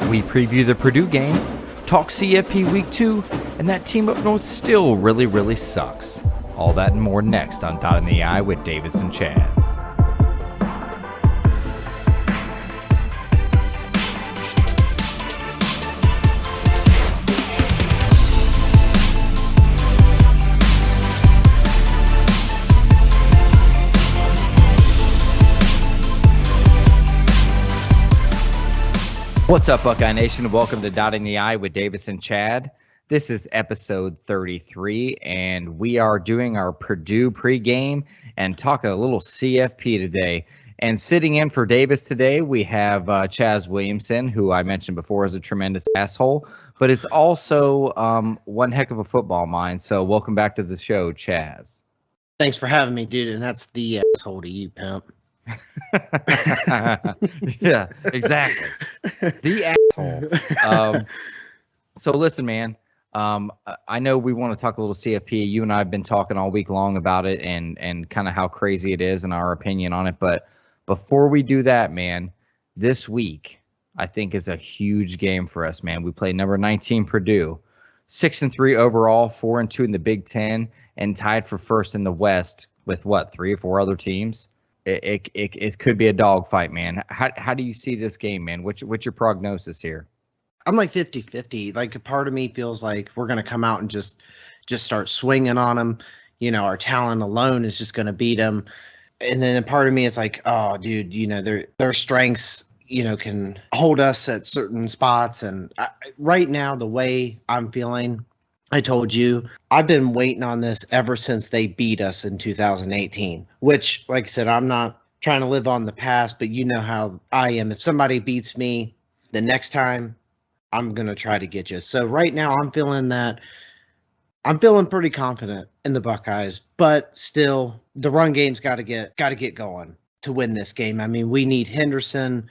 We preview the Purdue game, talk CFP Week 2, and that team up north still really sucks. All that and more next on Dotting the I with Davis and Chad. What's up, Buckeye Nation? Welcome to Dotting the I with Davis and Chad. This is episode 33, and we are doing our Purdue pregame and talking a little CFP today. And sitting in for Davis today, we have Chaz Williamson, who I mentioned before is a tremendous asshole, but is also one heck of a football mind. So welcome back to the show, Chaz. Thanks for having me, dude, and that's the asshole to you, pimp. Yeah, exactly. The asshole. So listen, man. I know we want to talk a little CFP. You and I have been talking all week long about it and kind of how crazy it is and our opinion on it. But before we do that, man, this week I think is a huge game for us, man. We play number 19 Purdue, 6-3 overall, 4-2 in the Big Ten, and tied for first in the West with what, 3 or 4 other teams. It could be a dogfight, man. How do you see this game, man? What's your prognosis here? I'm like 50-50. Like, a part of me feels like we're going to come out and just start swinging on them. You know, our talent alone is just going to beat them. And then a part of me is like, oh, dude, you know, their strengths, you know, can hold us at certain spots. And right now, the way I'm feeling, I told you, I've been waiting on this ever since they beat us in 2018, which, like I said, I'm not trying to live on the past, but you know how I am. If somebody beats me the next time, I'm going to try to get you. So right now I'm feeling pretty confident in the Buckeyes, but still the run game's got to get going to win this game. I mean, we need Henderson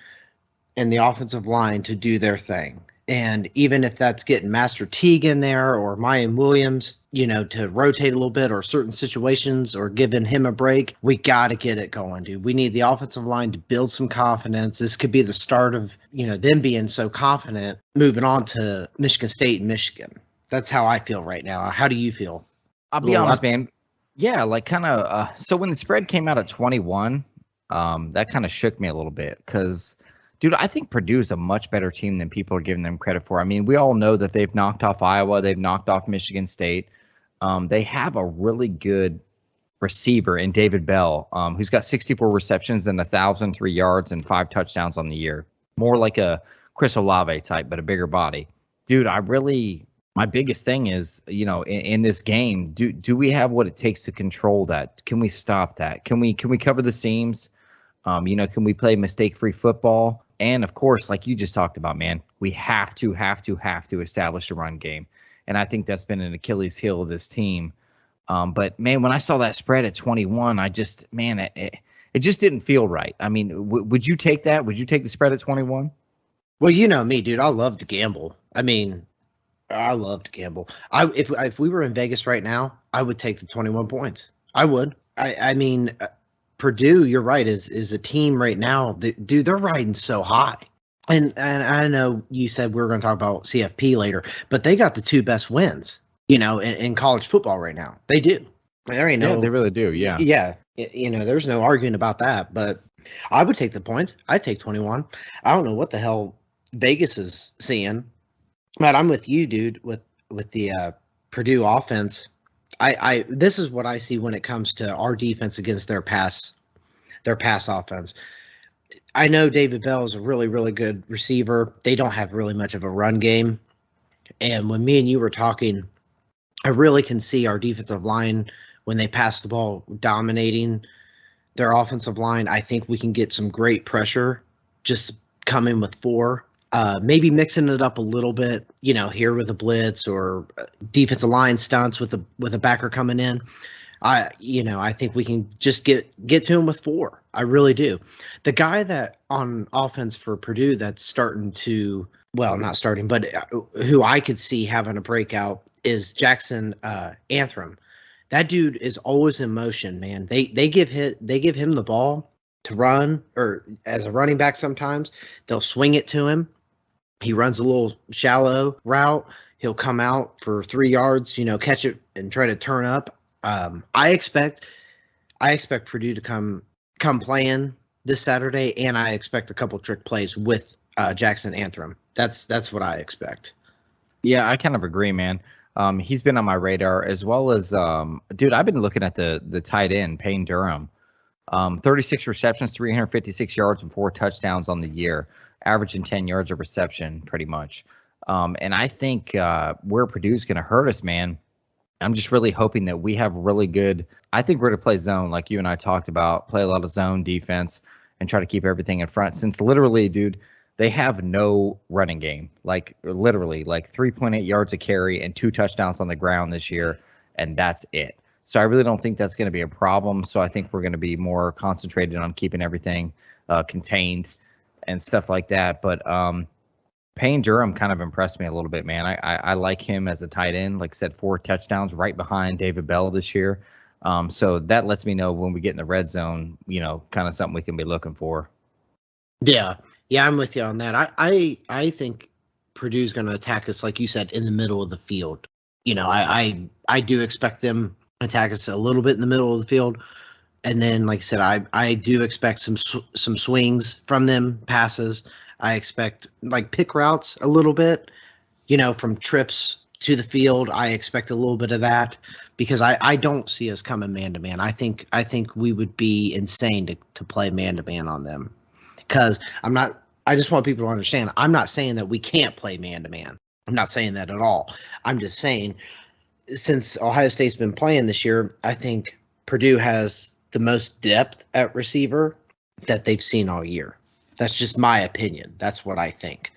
and the offensive line to do their thing. And even if that's getting Master Teague in there or Mayan Williams, you know, to rotate a little bit or certain situations or giving him a break, we got to get it going, dude. We need the offensive line to build some confidence. This could be the start of, you know, them being so confident moving on to Michigan State and Michigan. That's how I feel right now. How do you feel? I'll be honest, man. Yeah, like kind of. So when the spread came out at 21, that kind of shook me a little bit because, dude, I think Purdue is a much better team than people are giving them credit for. I mean, we all know that they've knocked off Iowa. They've knocked off Michigan State. They have a really good receiver in David Bell, who's got 64 receptions and 1,003 yards and 5 touchdowns on the year. More like a Chris Olave type, but a bigger body. Dude, my biggest thing is, you know, in this game, do we have what it takes to control that? Can we stop that? Can we cover the seams? You know, can we play mistake-free football? And, of course, like you just talked about, man, we have to establish a run game. And I think that's been an Achilles heel of this team. But, man, when I saw that spread at 21, it just didn't feel right. I mean, would you take that? Would you take the spread at 21? Well, you know me, dude. I love to gamble. I mean, I love to gamble. If we were in Vegas right now, I would take the 21 points. I would. I mean, Purdue, you're right, is a team right now. Dude, they're riding so high. And I know you said we were going to talk about CFP later, but they got the 2 best wins, you know, in college football right now. They do. There ain't no. Yeah, they really do. Yeah. Yeah. You know, there's no arguing about that. But I would take the points. I'd take 21. I don't know what the hell Vegas is seeing. Matt, I'm with you, dude. With the Purdue offense. This is what I see when it comes to our defense against their pass offense. I know David Bell is a really, really good receiver. They don't have really much of a run game. And when me and you were talking, I really can see our defensive line when they pass the ball dominating their offensive line. I think we can get some great pressure just coming with 4. Maybe mixing it up a little bit, you know, here with a blitz or defensive line stunts with a backer coming in. I think we can just get to him with 4. I really do. The guy that on offense for Purdue that's starting to, well, not starting, but who I could see having a breakout is Jackson Anthem. That dude is always in motion, man. They give him the ball to run, or as a running back sometimes they'll swing it to him. He runs a little shallow route. He'll come out for 3 yards, catch it and try to turn up. I expect Purdue to come playing this Saturday, and I expect a couple trick plays with Jackson Antrim. That's what I expect. Yeah, I kind of agree, man. He's been on my radar as well as, dude, I've been looking at the tight end, Payne Durham. 36 receptions, 356 yards, and 4 touchdowns on the year, averaging 10 yards of reception pretty much. And I think where Purdue's going to hurt us, man, I'm just really hoping that we have really good. I think we're going to play zone like you and I talked about, play a lot of zone defense and try to keep everything in front. Since literally, dude, they have no running game. Like literally, like 3.8 yards a carry and 2 touchdowns on the ground this year, and that's it. So I really don't think that's going to be a problem. So I think we're going to be more concentrated on keeping everything contained and stuff like that. But Payne Durham kind of impressed me a little bit, man. I like him as a tight end. Like I said, 4 touchdowns right behind David Bell this year. So that lets me know when we get in the red zone, kind of something we can be looking for. Yeah, I'm with you on that. I think Purdue's going to attack us, like you said, in the middle of the field. I do expect them to attack us a little bit in the middle of the field, and then, like I said, I do expect some swings from them, passes. I expect like pick routes a little bit, from trips to the field. I expect a little bit of that because I don't see us coming man to man. I think we would be insane to play man to man on them. Because I just want people to understand, I'm not saying that we can't play man-to-man. I'm not saying that at all. I'm just saying, since Ohio State's been playing this year, I think Purdue has the most depth at receiver that they've seen all year. That's just my opinion. That's what I think.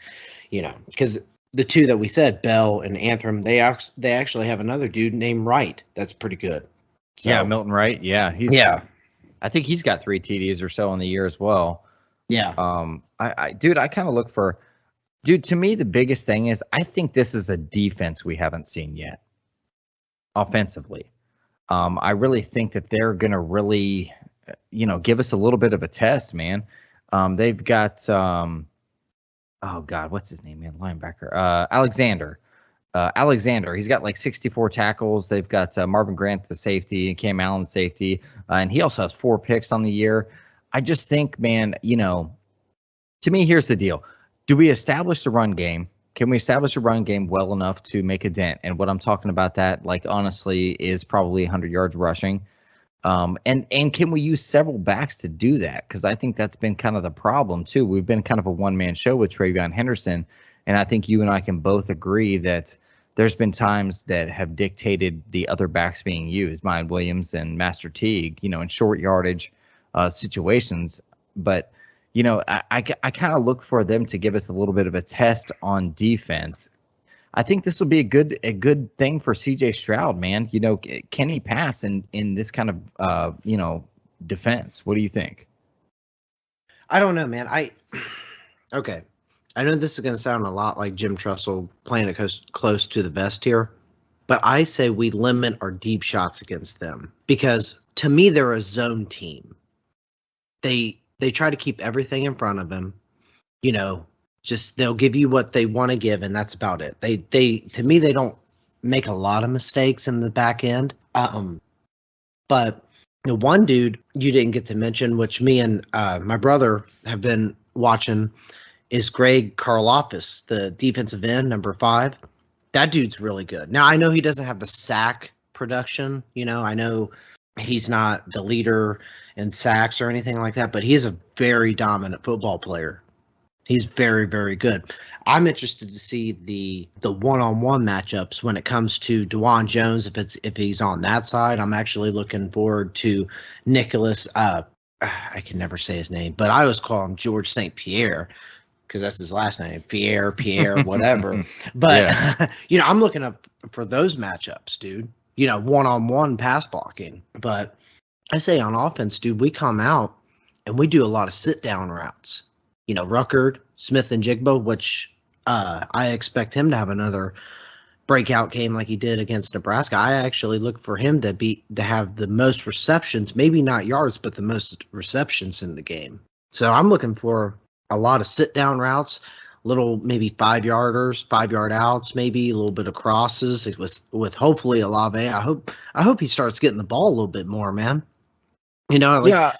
Because the 2 that we said, Bell and Antrim, they actually have another dude named Wright that's pretty good. So, yeah, Milton Wright. Yeah, I think he's got 3 TDs or so on the year as well. Yeah. I kind of look for, to me, the biggest thing is I think this is a defense we haven't seen yet offensively. I really think that they're going to really, give us a little bit of a test, man. They've got, oh God, what's his name, man? Linebacker, Alexander. Alexander, he's got like 64 tackles. They've got Marvin Grant, the safety, and Cam Allen, safety. And he also has 4 picks on the year. I just think, man, to me, here's the deal. Do we establish the run game? Can we establish a run game well enough to make a dent? And what I'm talking about that, like, honestly, is probably 100 yards rushing. And can we use several backs to do that? Because I think that's been kind of the problem, too. We've been kind of a one-man show with TreVeyon Henderson. And I think you and I can both agree that there's been times that have dictated the other backs being used, Myan Williams and Master Teague, in short yardage situations. But, I kind of look for them to give us a little bit of a test on defense. I think this will be a good thing for CJ Stroud, man. Can he pass in this kind of, defense? What do you think? I don't know, man. Okay. I know this is going to sound a lot like Jim Tressel playing it close to the vest here, but I say we limit our deep shots against them because to me, they're a zone team. They try to keep everything in front of them, just they'll give you what they want to give, and that's about it. They to me, they don't make a lot of mistakes in the back end. But the one dude you didn't get to mention, which me and my brother have been watching, is Greg Karlaftis, the defensive end, number 5. That dude's really good. Now, I know he doesn't have the sack production. I know he's not the leader in sacks or anything like that, but he's a very dominant football player. He's very, very good. I'm interested to see the one-on-one matchups when it comes to DeJuan Jones, if he's on that side. I'm actually looking forward to Nicholas. I can never say his name, but I always call him George St. Pierre because that's his last name, Pierre, whatever. But yeah. I'm looking up for those matchups, dude. One-on-one pass blocking. But I say on offense, dude, we come out and we do a lot of sit-down routes. Ruckert, Smith, and Jigba, which I expect him to have another breakout game like he did against Nebraska. I actually look for him to have the most receptions, maybe not yards, but the most receptions in the game. So I'm looking for a lot of sit-down routes, little maybe 5-yarders, 5-yard outs, maybe a little bit of crosses. It was with hopefully Olave. I hope he starts getting the ball a little bit more, man. You know, Yeah,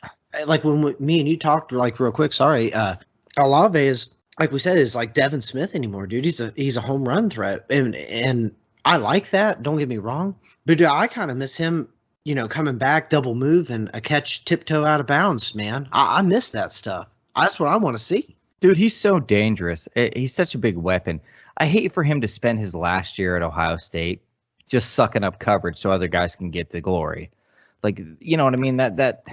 like when me and you talked like real quick. Sorry, Olave is like we said is like Devin Smith anymore, dude. He's a home run threat, and I like that. Don't get me wrong, but dude, I kind of miss him. You know, coming back, double move, and a catch tiptoe out of bounds, man. I miss that stuff. That's what I want to see. dude, he's so dangerous. He's such a big weapon. I hate for him to spend his last year at Ohio State just sucking up coverage so other guys can get the glory. Like, you know what I mean? That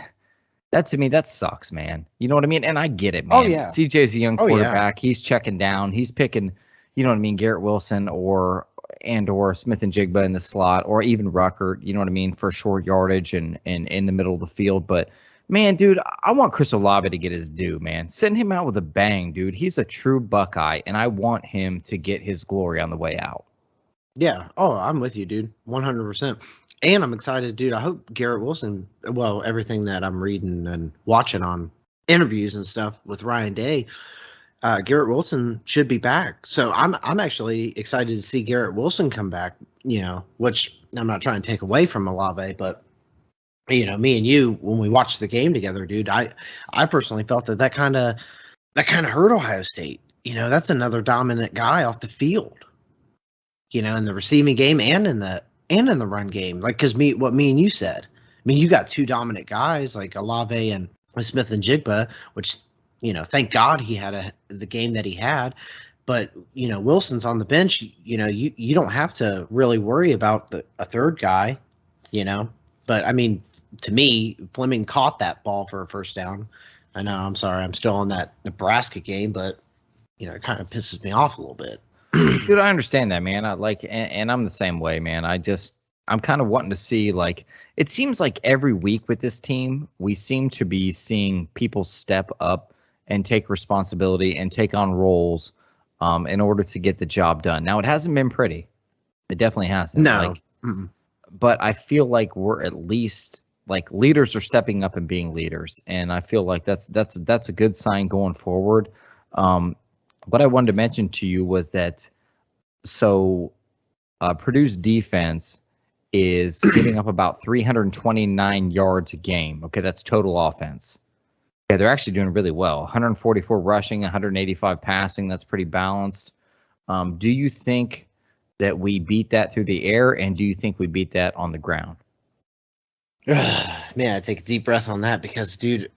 to me, that sucks, man. You know what I mean? And I get it, man. Oh, yeah. CJ's a young Oh, yeah. quarterback. He's checking down. He's picking, you know what I mean, Garrett Wilson or Smith and Jigba in the slot, or even Ruckert, you know what I mean, for short yardage and in the middle of the field. But man, dude, I want Chris Olave to get his due, man. Send him out with a bang, dude. He's a true Buckeye, and I want him to get his glory on the way out. Yeah. Oh, I'm with you, dude. 100%. And I'm excited, dude. I hope Garrett Wilson, well, everything that I'm reading and watching on interviews and stuff with Ryan Day, Garrett Wilson should be back. So I'm actually excited to see Garrett Wilson come back, you know, which I'm not trying to take away from Olave, but you know, me and you, when we watched the game together, dude, I personally felt that kind of hurt Ohio State. You know, that's another dominant guy off the field, you know, in the receiving game and in the run game. Like, because what me and you said, I mean, you got two dominant guys like Olave and Smith and Jigba, which, you know, thank God he had the game that he had. But, you know, Wilson's on the bench. You know, you don't have to really worry about a third guy, you know. But, I mean, to me, Fleming caught that ball for a first down. I know, I'm sorry, I'm still on that Nebraska game, but, you know, it kind of pisses me off a little bit. Dude, I understand that, man. I like, and I'm the same way, man. I'm kind of wanting to see, like, it seems like every week with this team, we seem to be seeing people step up and take responsibility and take on roles in order to get the job done. Now, it hasn't been pretty. It definitely hasn't. No. Like, but I feel like we're at least, like, leaders are stepping up and being leaders, and I feel like that's a good sign going forward. What I wanted to mention to you was that Purdue's defense is giving up about 329 yards a game. Okay, that's total offense. Yeah, they're actually doing really well. 144 rushing, 185 passing. That's pretty balanced. Do you think that we beat that through the air, and do you think we beat that on the ground? Man, I take a deep breath on that because, dude,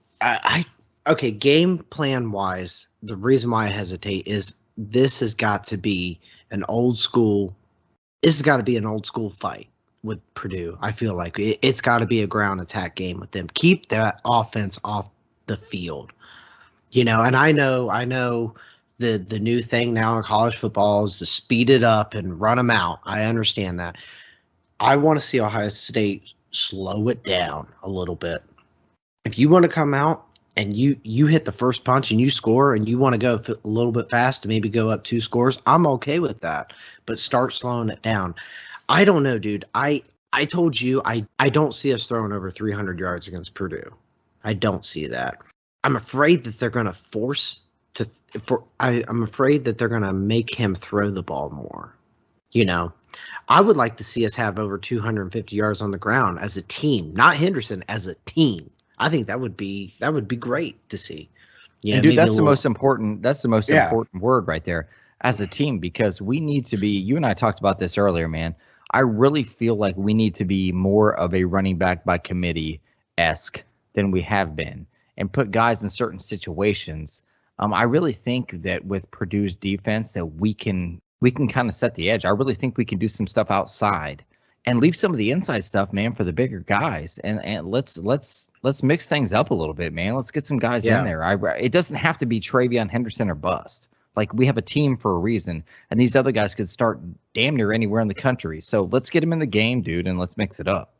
okay, game plan wise, the reason why I hesitate is this has got to be an old school. This has got to be an old school fight with Purdue. I feel like it's got to be a ground attack game with them. Keep that offense off the field, you know. And I know the new thing now in college football is to speed it up and run them out. I understand that. I want to see Ohio State slow it down a little bit. If you want to come out and you hit the first punch and you score and you want to go a little bit fast to maybe go up 2 scores, I'm okay with that. But start slowing it down. I don't know, dude. I told you I don't see us throwing over 300 yards against Purdue. I don't see that. I'm afraid that they're going to I'm afraid that they're going to make him throw the ball more. You know, I would like to see us have over 250 yards on the ground as a team, not Henderson, as a team. I think that would be great to see. You know, and dude, that's the most important. That's the most important word right there, as a team, because we need to be. You and I talked about this earlier, man. I really feel like we need to be more of a running back by committee-esque than we have been, and put guys in certain situations. I really think that with Purdue's defense that we can kind of set the edge. I really think we can do some stuff outside and leave some of the inside stuff, man, for the bigger guys. And let's mix things up a little bit, man. Let's get some guys in there. It doesn't have to be Travion Henderson or bust. Like, we have a team for a reason, and these other guys could start damn near anywhere in the country. So let's get them in the game, dude, and let's mix it up.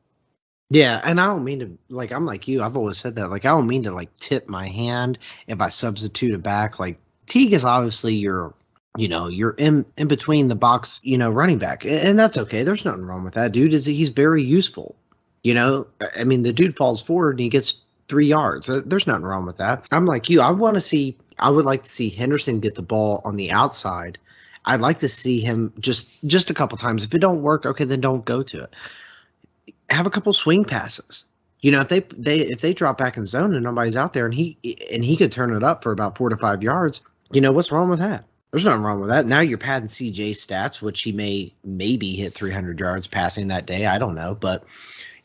Yeah, and I don't mean to, like, I'm like you. I've always said that. Like, I don't mean to, like, tip my hand if I substitute a back. Like, Teague is obviously you're in between the box, you know, running back. And that's okay. There's nothing wrong with that. Dude, he's very useful. You know, I mean, the dude falls forward and he gets yards. There's nothing wrong with that. I'm like you. I would like to see Henderson get the ball on the outside. I'd like to see him just a couple times. If it don't work, okay, then don't go to it. Have a couple swing passes. If they drop back in zone and nobody's out there and he could turn it up for about 4 to 5 yards, what's wrong with that? There's nothing wrong with that. Now you're padding CJ's stats, which he maybe hit 300 yards passing that day. I don't know, but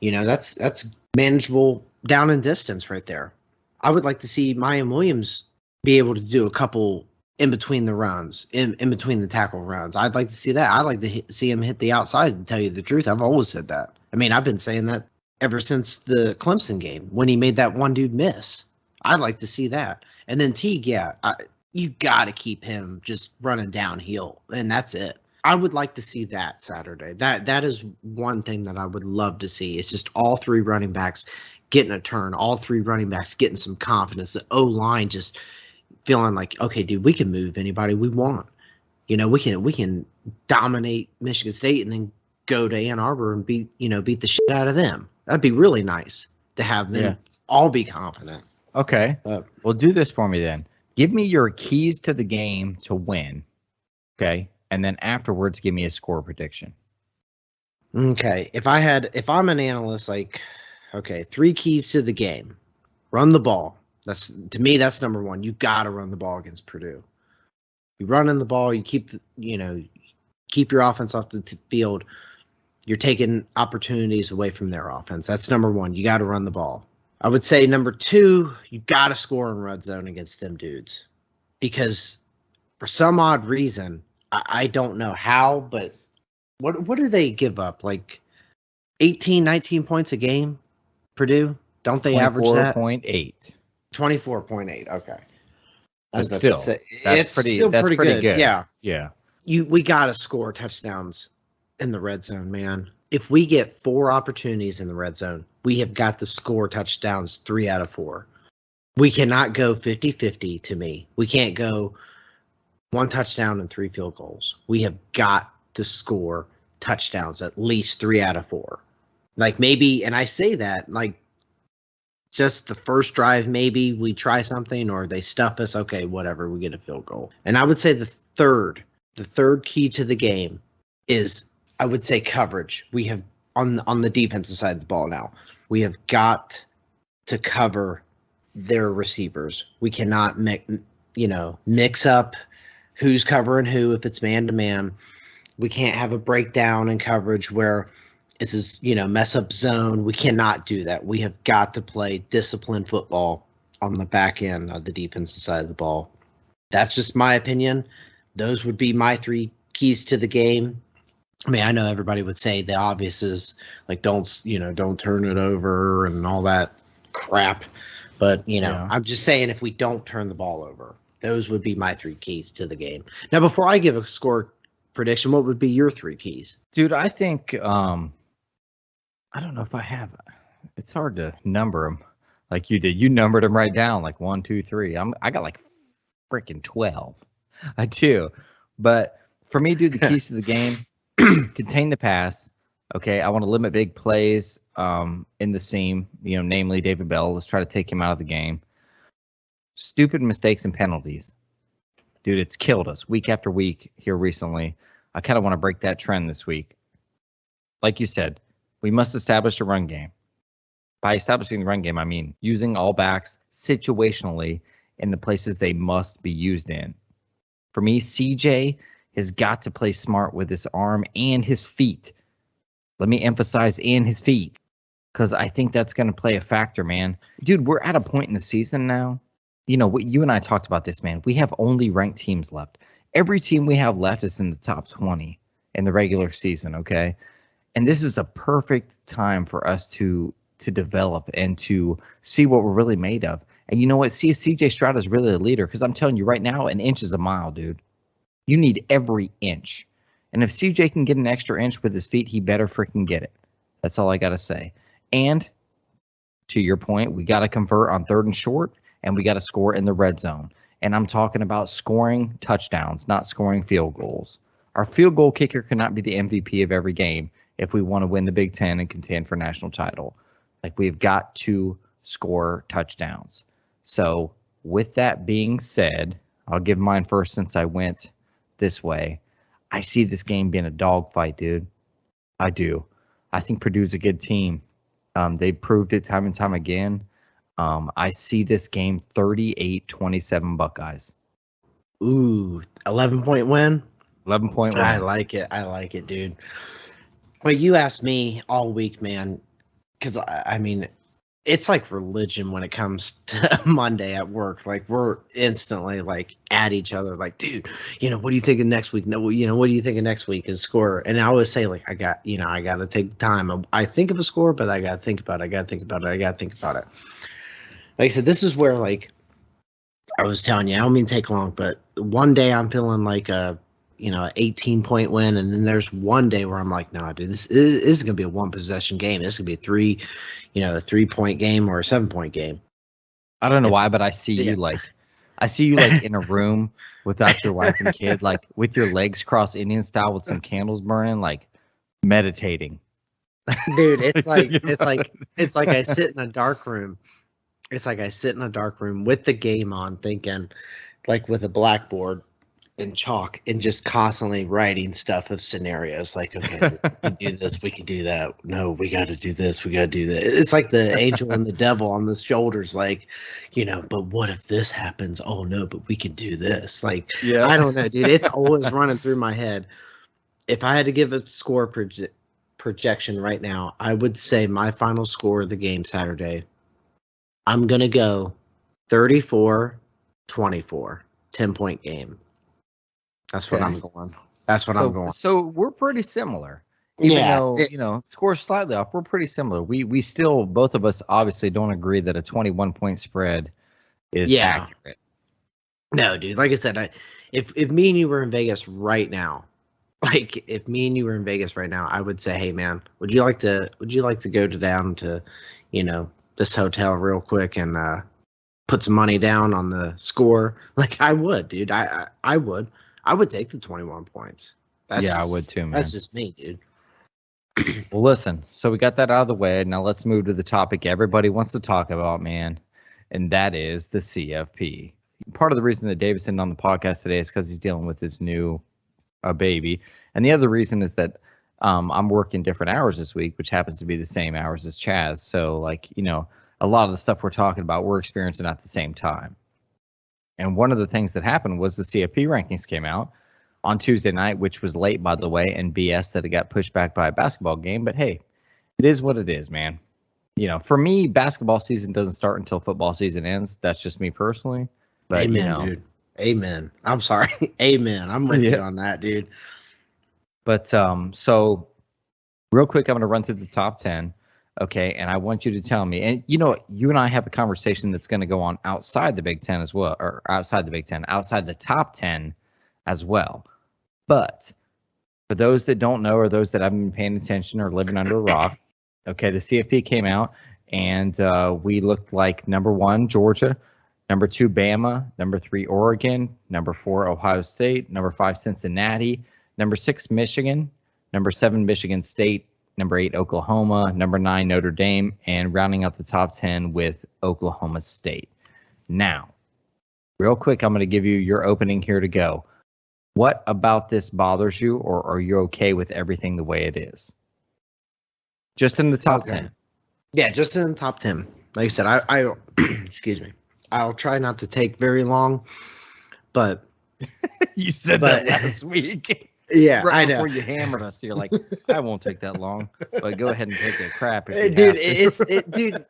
that's manageable down and distance right there. I would like to see Mayan Williams be able to do a couple in between the runs, in between the tackle runs. I'd like to see that. I'd like to see him hit the outside, to tell you the truth. I've always said that. I mean, I've been saying that ever since the Clemson game when he made that one dude miss. I'd like to see that. And then Teague, you got to keep him just running downhill, and that's it. I would like to see that Saturday. That is one thing that I would love to see. It's just all three running backs getting a turn, all three running backs getting some confidence. The O-line just feeling like, okay, dude, we can move anybody we want. We can dominate Michigan State and then go to Ann Arbor and beat the shit out of them. That'd be really nice to have them all be confident. Okay. Well, do this for me then. Give me your keys to the game to win. Okay. And then afterwards, give me a score prediction. Okay. If I'm an analyst, okay, 3 keys to the game. Run the ball. To me, that's number one. You got to run the ball against Purdue. You run in the ball, you keep your offense off the field. You're taking opportunities away from their offense. That's number one. You got to run the ball. I would say number 2, you got to score in red zone against them dudes. Because for some odd reason, I don't know how, but what do they give up? Like 18, 19 points a game, Purdue? Don't they average that? 24.8. 24.8. Okay. But still, that's pretty good. Yeah. Yeah. We got to score touchdowns in the red zone, man. If we get 4 opportunities in the red zone, we have got to score touchdowns 3 out of 4. We cannot go 50-50 to me. We can't go 1 touchdown and 3 field goals. We have got to score touchdowns at least 3 out of 4. Like maybe, and I say that like just the first drive, maybe we try something or they stuff us. Okay, whatever, we get a field goal. And I would say the third key to the game is, I would say, coverage. We have on the defensive side of the ball now. We have got to cover their receivers. We cannot mix up who's covering who if it's man to man. We can't have a breakdown in coverage where this is, mess up zone. We cannot do that. We have got to play disciplined football on the back end of the defensive side of the ball. That's just my opinion. Those would be my 3 keys to the game. I mean, I know everybody would say the obvious is like, don't turn it over and all that crap. But, I'm just saying if we don't turn the ball over, those would be my 3 keys to the game. Now, before I give a score prediction, what would be your 3 keys? Dude, I think, I don't know if I have, it's hard to number them like you did. You numbered them right down like 1, 2, 3. I got like freaking 12. I do. But for me, dude, the keys to the game, contain the pass. Okay, I want to limit big plays in the seam, namely David Bell. Let's try to take him out of the game. Stupid mistakes and penalties. Dude, it's killed us week after week here recently. I kind of want to break that trend this week. Like you said, we must establish a run game. By establishing the run game, I mean using all backs situationally in the places they must be used in. For me, CJ has got to play smart with his arm and his feet. Let me emphasize, and his feet, because I think that's going to play a factor, man. Dude, we're at a point in the season now. You and I talked about this, man. We have only ranked teams left. Every team we have left is in the top 20 in the regular season, okay? And this is a perfect time for us to develop and to see what we're really made of. And you know what? See if CJ Stroud is really a leader, because I'm telling you right now, an inch is a mile, dude. You need every inch. And if CJ can get an extra inch with his feet, he better freaking get it. That's all I got to say. And to your point, we got to convert on 3rd and short, and we got to score in the red zone. And I'm talking about scoring touchdowns, not scoring field goals. Our field goal kicker cannot be the MVP of every game if we want to win the Big Ten and contend for national title. Like, we've got to score touchdowns. So with that being said, I'll give mine first since I went this way. I see this game being a dogfight, dude. I do. I think Purdue's a good team. They proved it time and time again. I see this game 38-27 Buckeyes. Ooh, 11-point win. 11-point win. I like it, dude. Well, you asked me all week, man, because I mean, it's like religion when it comes to Monday at work. Like, we're instantly like at each other, like, dude, what do you think of next week? No, what do you think of next week is score? And I always say, like, I got to take the time. I think of a score, but I got to think about it. I got to think about it. Like I said, this is where, like, I was telling you, I don't mean to take long, but one day I'm feeling like a 18-point win, and then there's one day where I'm like, no, dude, this is gonna be a one possession game. This is gonna be a 3-point game or a 7-point game. I don't know why, but I see you like in a room without your wife and kid, like with your legs crossed Indian style with some candles burning, like meditating. Dude, it's like I sit in a dark room. It's like I sit in a dark room with the game on, thinking, like, with a blackboard and chalk, and just constantly writing stuff of scenarios, like, okay, we can do this, we can do that, no, we got to do this, we got to do that. It's like the angel and the devil on the shoulders, like, but what if this happens? Oh no, but we can do this. Like, yeah. I don't know, dude, it's always running through my head. If I had to give a score projection right now, I would say my final score of the game Saturday, I'm gonna go 34-24, 10-point game. That's what I'm going. I'm going. So we're pretty similar. Even though, scores slightly off, we're pretty similar. We still, both of us obviously don't agree that a 21-point spread is accurate. No, dude. Like I said, if me and you were in Vegas right now, I would say, hey man, would you like to go down to, this hotel real quick and put some money down on the score? Like, I would, dude. I would. I would take the 21 points. I would too, man. That's just me, dude. Well, listen, so we got that out of the way. Now let's move to the topic everybody wants to talk about, man, and that is the CFP. Part of the reason that Davis isn't on the podcast today is because he's dealing with his new baby. And the other reason is that I'm working different hours this week, which happens to be the same hours as Chaz. So, like, a lot of the stuff we're talking about, we're experiencing at the same time. And one of the things that happened was the CFP rankings came out on Tuesday night, which was late, by the way, and BS that it got pushed back by a basketball game. But hey, it is what it is, man. For me, basketball season doesn't start until football season ends. That's just me personally. But, amen, dude. Amen. I'm sorry. Amen. I'm with you on that, dude. But so real quick, I'm going to run through the top 10. Okay, and I want you to tell me, and you and I have a conversation that's going to go on outside the Big Ten as well, or outside the top 10 as well. But for those that don't know, or those that haven't been paying attention or living under a rock, okay, the CFP came out, and we looked like number 1, Georgia, number 2, Bama, number 3, Oregon, number 4, Ohio State, number 5, Cincinnati, number 6, Michigan, number 7, Michigan State, number 8, Oklahoma, number 9, Notre Dame, and rounding out the top 10 with Oklahoma State. Now, real quick, I'm going to give you your opening here to go. What about this bothers you, or are you okay with everything the way it is? Just in the top 10. Yeah, just in the top 10. Like I said, I excuse me. I'll try not to take very long, but you said that last week. Yeah, right I know. Before you hammered us, you're like, I won't take that long, but go ahead and take a crap. If Dude, dude,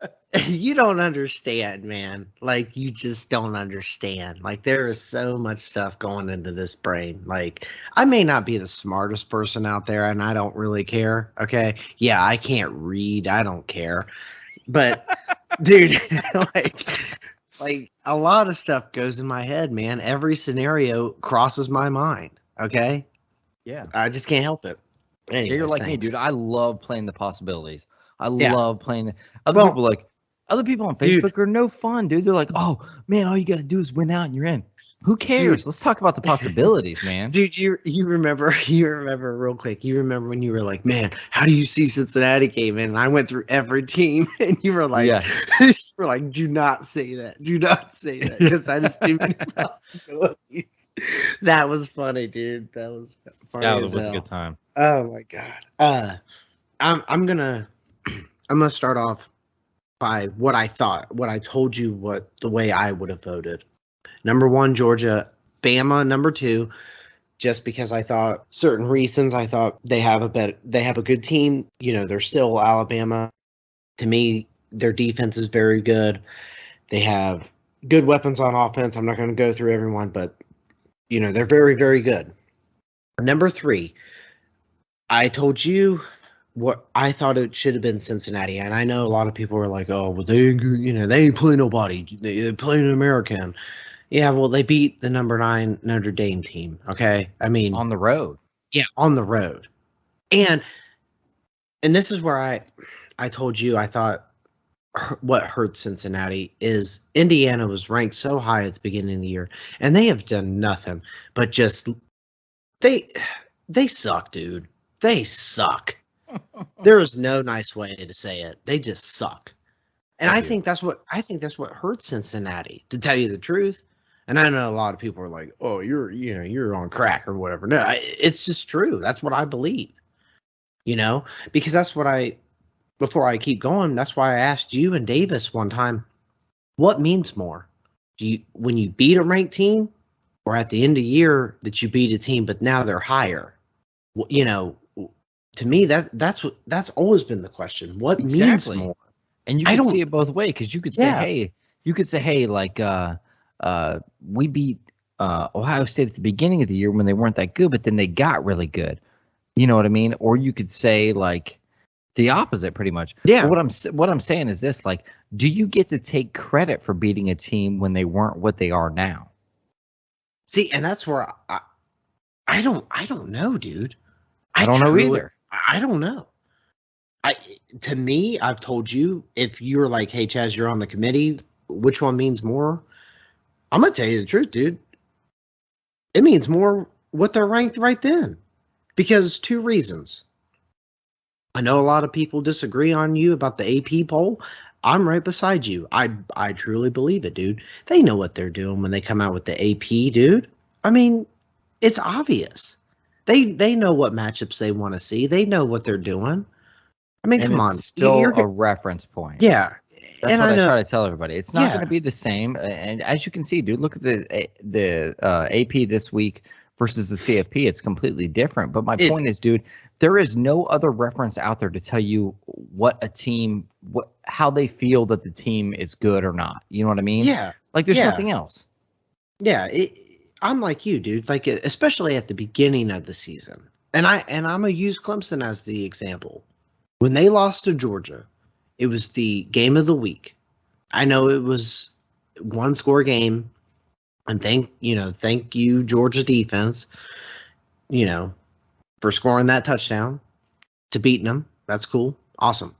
you don't understand, man. Like, you just don't understand. Like, there is so much stuff going into this brain. Like, I may not be the smartest person out there, and I don't really care. Okay, yeah, I can't read. I don't care, but dude, like a lot of stuff goes in my head, man. Every scenario crosses my mind. Okay. Yeah, I just can't help it. Anyways, you're like me, dude. I love playing the possibilities. I love playing. Other people on Facebook are no fun, dude. They're like, oh man, all you got to do is win out and you're in. Who cares? Dude. Let's talk about the possibilities, man. Dude, you remember real quick. You remember when you were like, "Man, how do you see Cincinnati came in?" And I went through every team, and you were like, Yeah. you were like, "Do not say that. Do not say that," because I just too many possibilities. That was funny, dude. That was funny Yeah, that as was a hell. good time. Oh my god. I'm gonna start off by what I thought, what I told you, what the way I would have voted. Number one, Georgia. Bama, number two, just because I thought certain reasons. I thought they have a good team. You know, they're still Alabama. To me, their defense is very good. They have good weapons on offense. I'm not going to go through everyone, but you know, they're very, very good. Number three, I told you what I thought it should have been Cincinnati, and I know a lot of people were like, "Oh, well, they ain't play nobody. They play an American." Yeah, well, they beat the number 9 Notre Dame team. Okay, I mean, On the road. yeah, on the road, and this is where I told you I thought what hurt Cincinnati is Indiana was ranked so high at the beginning of the year, and they have done nothing but just they they suck, dude. They suck. There is no nice way to say it. They just suck. And They I do. think that's what hurts Cincinnati, to tell you the truth. And I know a lot of people are like, "Oh, you're on crack or whatever." No, it's just true. That's what I believe. You know, because that's what I before I keep going, that's why I asked you and Davis one time, what means more? Do you when you beat a ranked team or at the end of the year that you beat a team but now they're higher? You know, to me that's always been the question. What means Exactly. more? And you I could see don't it both ways because yeah. you could say, hey, like we beat Ohio State at the beginning of the year when they weren't that good, but then they got really good. You know what I mean? Or you could say like the opposite, pretty much. But Yeah. what I'm saying is this: like, do you get to take credit for beating a team when they weren't what they are now? See, and that's where I don't know, dude. I I don't know truly either. I don't know. I To me, I've told you if you're like, "Hey Chaz, you're on the committee, which one means more?" I'm gonna tell you the truth, dude. It means more what they're ranked right then. Because two reasons. I know a lot of people disagree on you about the AP poll. I'm right beside you. I truly believe it, dude. They know what they're doing when they come out with the AP, dude. I mean, it's obvious. They know what matchups they want to see. They know what they're doing. I mean, And come it's on. still a reference point. Yeah. That's And what I I know, try to tell everybody. It's not going yeah. to be the same. And as you can see, dude, look at the AP this week versus the CFP. It's completely different. But my It point is, dude, there is no other reference out there to tell you what a team, how they feel that the team is good or not. You know what I mean? yeah. Like there's Yeah. nothing else. Yeah, I'm like you, dude. Like especially at the beginning of the season, and I'm gonna use Clemson as the example. When they lost to Georgia, it was the game of the week. I know it was one score game, and thank you Georgia defense, you know, for scoring that touchdown to beating them. That's cool, awesome.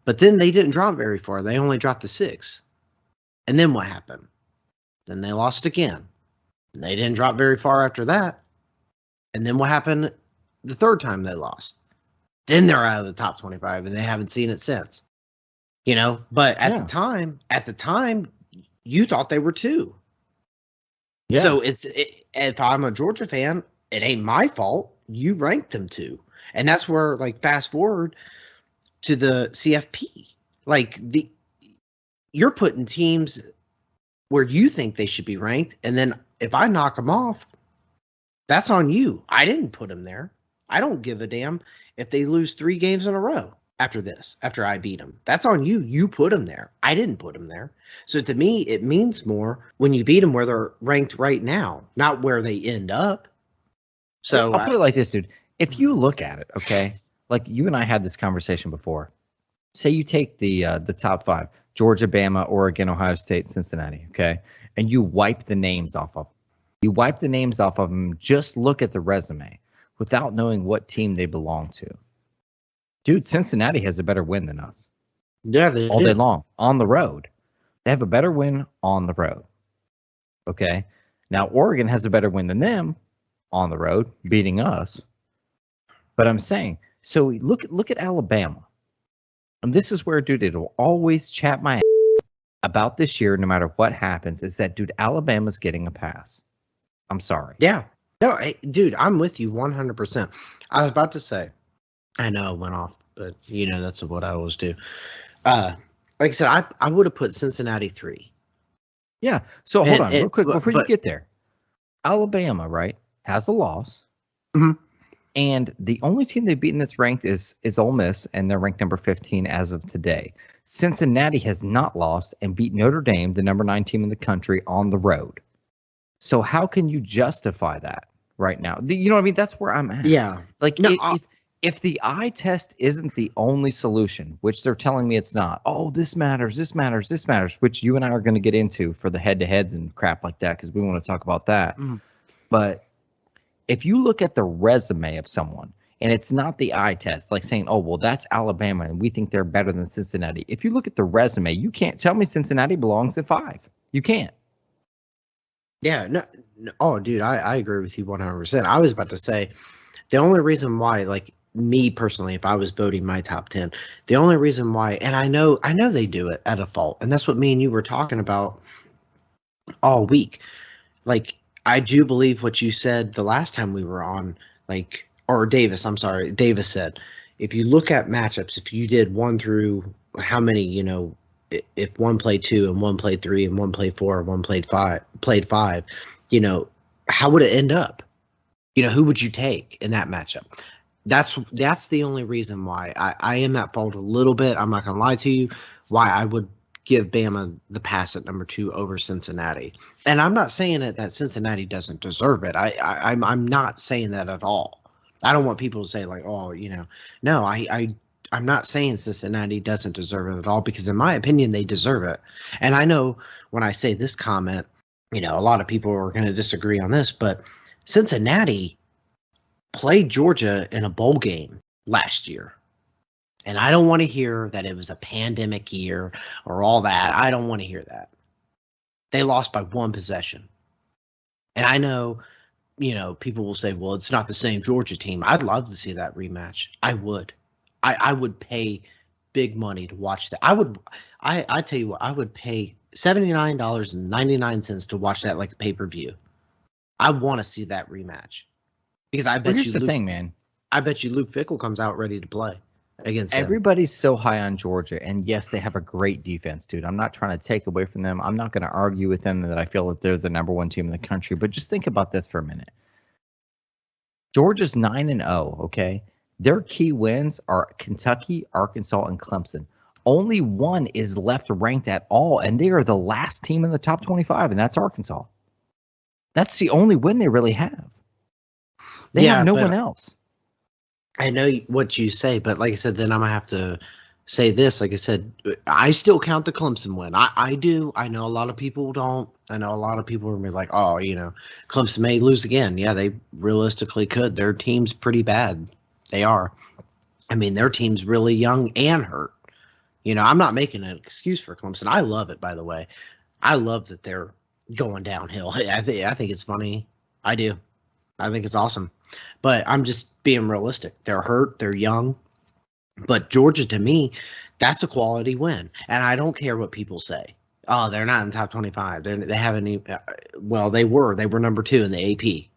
But then they didn't drop very far. They only dropped to 6. And then what happened? Then they lost again. And they didn't drop very far after that. And then what happened the third time they lost? Then they're out of the top 25 and they haven't seen it since. You know, but Yeah. at the time, you thought they were 2. Yeah. So if I'm a Georgia fan, it ain't my fault. You ranked them 2. And that's where, like, fast forward to the CFP. Like, you're putting teams where you think they should be ranked. And then if I knock them off, that's on you. I didn't put them there. I don't give a damn if they lose 3 games in a row after I beat them. That's on you. You put them there. I didn't put them there. So to me, it means more when you beat them where they're ranked right now, not where they end up. So I'll put it like this, dude. If you look at it, okay, like you and I had this conversation before. Say you take the top 5: Georgia, Bama, Oregon, Ohio State, Cincinnati, okay, and you wipe the names off of them. You wipe the names off of them. Just look at the resume without knowing what team they belong to. Dude, Cincinnati has a better win than us yeah, they all day do. long on the road. They have a better win on the road. Okay. Now, Oregon has a better win than them on the road, beating us. But I'm saying, so look at Alabama. And this is where, dude, it'll always chat my ass about this year, no matter what happens, is that, dude, Alabama's getting a pass. I'm sorry. Yeah. No, dude, I'm with you 100%. I was about to say, I know it went off, but that's what I always do. Like I said, I would have put Cincinnati 3. Yeah. So hold on, real quick, before you but get there. Alabama, right, has a loss. Mhm. And the only team they've beaten that's ranked is Ole Miss, and they're ranked number 15 as of today. Cincinnati has not lost and beat Notre Dame, the number 9 team in the country, on the road. So how can you justify that right now? You know what I mean? That's where I'm at. Yeah. Like, No, if the eye test isn't the only solution, which they're telling me it's not, oh, this matters, which you and I are going to get into for the head-to-heads and crap like that, because we want to talk about that. But if you look at the resume of someone, and it's not the eye test, like saying, oh, well, that's Alabama, and we think they're better than Cincinnati. If you look at the resume, you can't tell me Cincinnati belongs at 5. You can't. Yeah, no, oh, dude, I agree with you 100%. I was about to say, the only reason why, like me personally, if I was voting my top 10, the only reason why, and I know they do it at a fault, and that's what me and you were talking about all week. Like, I do believe what you said the last time we were on, like, or Davis, I'm sorry, Davis said, if you look at matchups, if you did 1 through how many, if one played 2 and one played 3 and one played 4 and one played 5, how would it end up? Who would you take in that matchup? That's the only reason why I am at fault a little bit. I'm not gonna lie to you. Why I would give Bama the pass at number 2 over Cincinnati. And I'm not saying that Cincinnati doesn't deserve it. I'm not saying that at all. I don't want people to say like, oh, no, I'm not saying Cincinnati doesn't deserve it at all, because in my opinion, they deserve it. And I know when I say this comment, a lot of people are going to disagree on this, but Cincinnati played Georgia in a bowl game last year. And I don't want to hear that it was a pandemic year or all that. I don't want to hear that. They lost by 1 possession. And I know, people will say, well, it's not the same Georgia team. I'd love to see that rematch. I would. I would pay big money to watch that. I tell you what, I would pay $79.99 to watch that like a pay-per-view. I want to see that rematch. Because I bet Here's the thing, man. I bet you Luke Fickell comes out ready to play against them. Everybody's so high on Georgia, and yes, they have a great defense, dude. I'm not trying to take away from them. I'm not going to argue with them that I feel that they're the number 1 team in the country, but just think about this for a minute. Georgia's 9-0, okay? Their key wins are Kentucky, Arkansas, and Clemson. Only one is left ranked at all, and they are the last team in the top 25, and that's Arkansas. That's the only win they really have. They have no one else. I know what you say, but like I said, then I'm going to have to say this. Like I said, I still count the Clemson win. I do. I know a lot of people don't. I know a lot of people are going to be like, oh, Clemson may lose again. Yeah, they realistically could. Their team's pretty bad. They are. I mean, their team's really young and hurt. I'm not making an excuse for Clemson. I love it, by the way. I love that they're going downhill. I think it's funny. I do. I think it's awesome. But I'm just being realistic. They're hurt. They're young. But Georgia, to me, that's a quality win. And I don't care what people say. Oh, they're not in the top 25. They haven't even, well, they were. They were number 2 in the AP.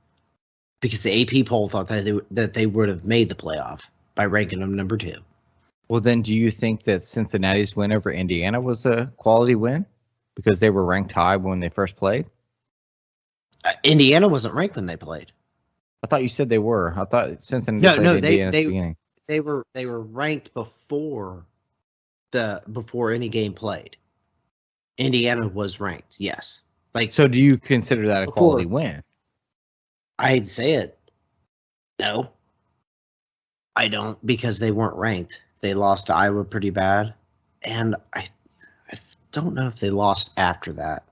Because the AP poll thought that they would have made the playoff by ranking them number 2. Well, then do you think that Cincinnati's win over Indiana was a quality win? Because they were ranked high when they first played? Indiana wasn't ranked when they played. I thought you said they were. I thought Cincinnati played Indiana at the beginning. They were ranked before any game played. Indiana was ranked, yes. So do you consider that a quality win? I'd say it. No. I don't, because they weren't ranked. They lost to Iowa pretty bad. And I don't know if they lost after that.